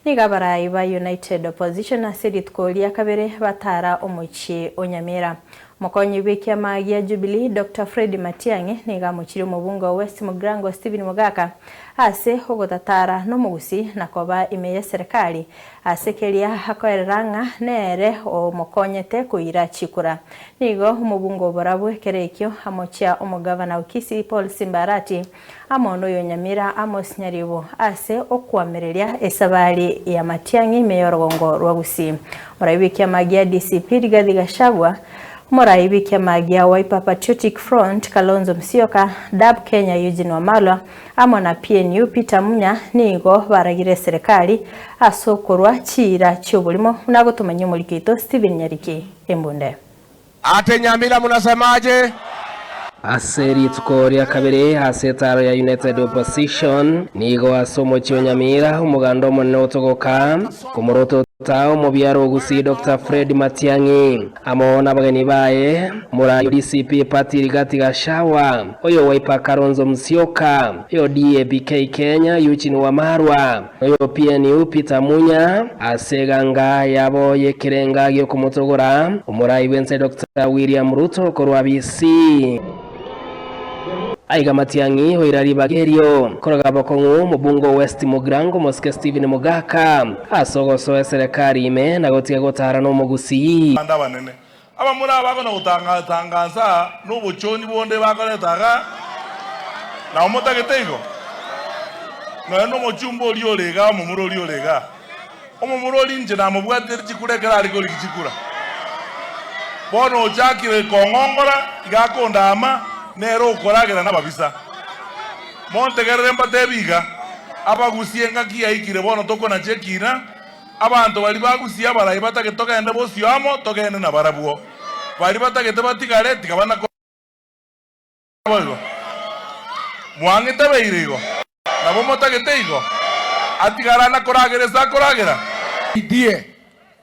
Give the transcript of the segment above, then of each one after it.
Nigabarai ba United Opposition asirit kolia kabere batara omuchi Onyamira. Mokonyi wiki ya magia Jubilee Dr. Fred Matiang'i nigamuchiri mubungo West Mugrango Stephen Mugaka ase hogotatara no mugusi nakoba imeye serikali asekeria hakoeranga nere o mokonyete kuira chikura nigo umubungo borabwe kerekyo amochia omugavana ukisi Paul Simbarati amono Onyamira Amos Nyaribo ase okwamereria esabali ya Matiang'i meyorogongo rwagusi murabiki ya magia DCP Rigathi Gachagua Muraibi ya magia Wiper Patriotic Front Kalonzo Musyoka DAP Kenya Eugene Wamalwa amona PNU Peter Munya nigo baragire serikali asokorwa chira cy'oburimo nagotumanya mulikito Stephen Nyariki Embunde. Ate Nyamira munasemaje? Aseri tukoria kabere asetaro ya United Opposition nigo asomo Onyamira umugando monene otogoka kumoroto tao mubyaro gusi Dr. Fred Matiang'i amona bageni baye mura DCP Party Rigathi Gachagua oyo Wiper Kalonzo Musyoka oyo DAP Kenya Eugene Wamalwa oyo PNU Peter Munya aseganga yabo yekerenga gyo kumutogora umurayi wense Dr. William Ruto korwa BC Aiga Matiang'i hoirari bagerio koroga bokongu mubungo West Mugrango Moske Stephen Mugaka asogoso serikali ime nagotiga gotara no mugusi anda banene aba muri abako no gutangaza no buchoni bonde bakoretaga na umutagitego no mochumbo liolega mumuro liolega omumuro linje na mubwateri chikurekera ariko likichikura bono jakire kongongora igakonda ama nero ukoragera n'ababisa montegerere mbatebiga abagusienga kiyaikire bono tokona chekina abantu bali bagusia barayi batagetoka ende bosiamo togende na barabuo bali batagete batigare tikabana ko mwangete beirigo nabo motageteigo atigara na koragera Die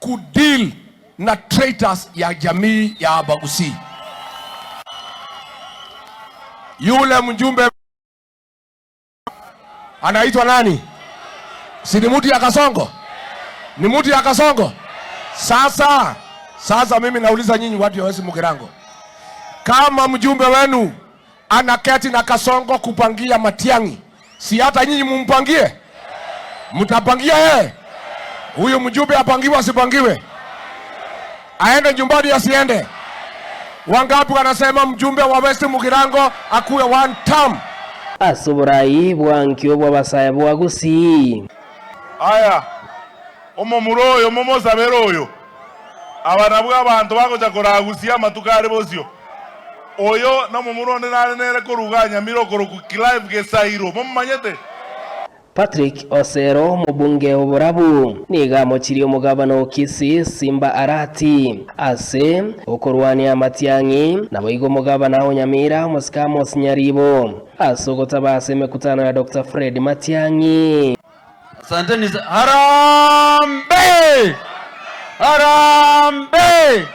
kudeal na traitors ya jamii ya Abagusi. Yule mjumbe anaitwa nani? Si ni mtu ya Kasongo? Ni mtu ya Kasongo? Sasa mimi nauliza nyinyi watu ya West Mugrango. Kama mjumbe wenu anaketi na Kasongo kupangia Matiang'i, si hata nyinyi mumpangie? Mtapangia yeye? Huyu mjumbe apangiwe asipangiwe? Aende nyumbani asiende? Wangapi wanasema mjumbe wa West Mugrango akuwe one term? Asuburai bwankyo bwabasaya bwagusi. Aya omomuroyo momozaberoyo abana bw'abantu bakoja koragusia amatukare bosyo oyo no mumuronde nare koruganya mirokoro ku live gesairo momanyete Patrick Osero mubunge oburabu niga mochiri omugabano okisi Simba Arati ase okorwania Matiang'i nabo igo mugabana Onyamira Amos Nyaribo asogota base mekutano ya Dr. Fred Matiang'i. Asanteni Harambe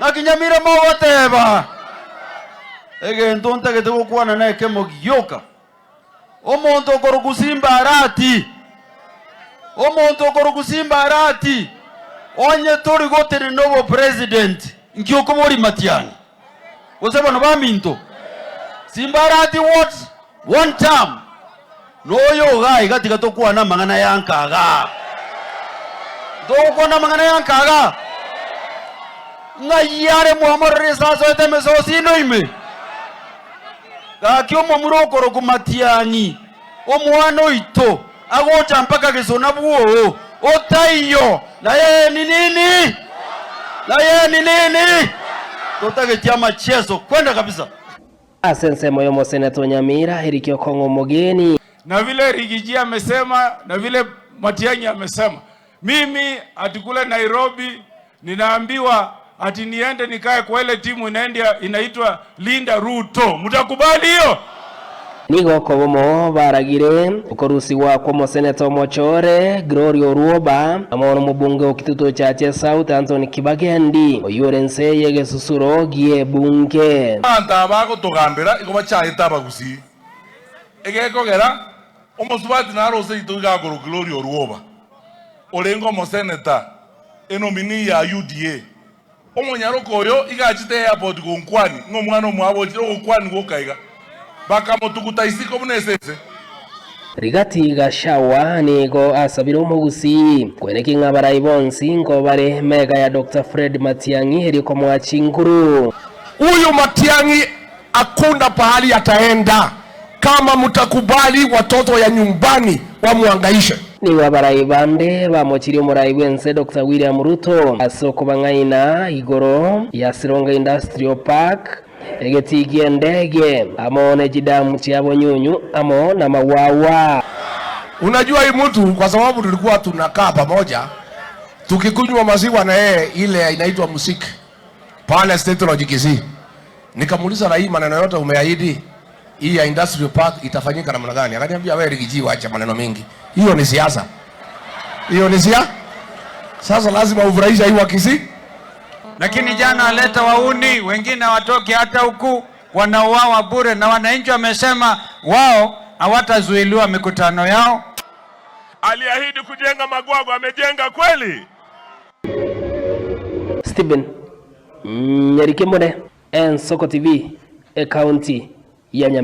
na Kinyamira mawateba ege ntonta ketego kwana na kemo gyoka omonto korugusimba arati onye tori gotere novo president ngioko mori Matiang'i oseba no baminto Simba arati what one term noyo gai gatika tokwana mangana yankaga dokona mangana yankaga ngayare muhamore saso etemeso sino ime kakyo momurokoro ku Matiang'i omwana ito agocha mpaka gesona buo otaiyo na yeye ni nini totagetia machezo kwenda kabisa Asense moyo moseneto Onyamira herikyo kongo mogeni na vile Rigiji amesema na vile Matiang'i amesema mimi atikule Nairobi ninaambiwa ati niende nikae kwa ile timu inaitwa Linda Ruto. Mtakubali hiyo? Nigo kobomo baragire ukorusi wa kwa moseneto Mochore Gloria Oruoba amono mubunge okituto chache South Anthony Kibagendi oyorense yege susuro gie bunge anta bako togambera iko bachaita Abagusi egekogera omosubati narose ituga goro Gloria Oruoba olengo mo senator enomini ya UDA omonyaroko oyo igachite airport gonkwani ngomwana omwabo gonkwani gokaiga bakamotukuta isiko bunesese Rigati Gashawa nigo asabira umugusi kweneki ng'abarai bonsi ngo bare mega ya Dr. Fred Matiang'i eriko mwachinguru. Huyu Matiang'i akunda pahali ataenda kama mtakubali watoto ya nyumbani wamuangaishe. Ni wabarai bande bamochiri umurai wense Dr. William Ruto asoko bangaina igoro ya Sironga Industrial Park egetigie ndege amone jidamu chiabo nyunyu amo na mawawa. Unajua hii mtu kwa sababu tulikuwa tunakaa pamoja tukikunywa maziwa na yeye ile inaitwa musiki pale State Lodge Kisii. Nikamuuliza na hii maneno yote umeahidi hii ya Industrial Park itafanyika namna gani? Akaniambia wewe Rigijiwa acha maneno mengi. Hiyo ni siasa. Hiyo ni siasa. Sasa lazima ufurahisha hii wa Kisii. Lakini jana aleta wauni wengine watoke hata huku wanauawa bure, na wananchi wamesema wao hawatazuiliwa mikutano yao. Aliahidi kujenga Magwago, amejenga kweli? Stephen Nyarikemone, Soko TV, County ya Nyamira.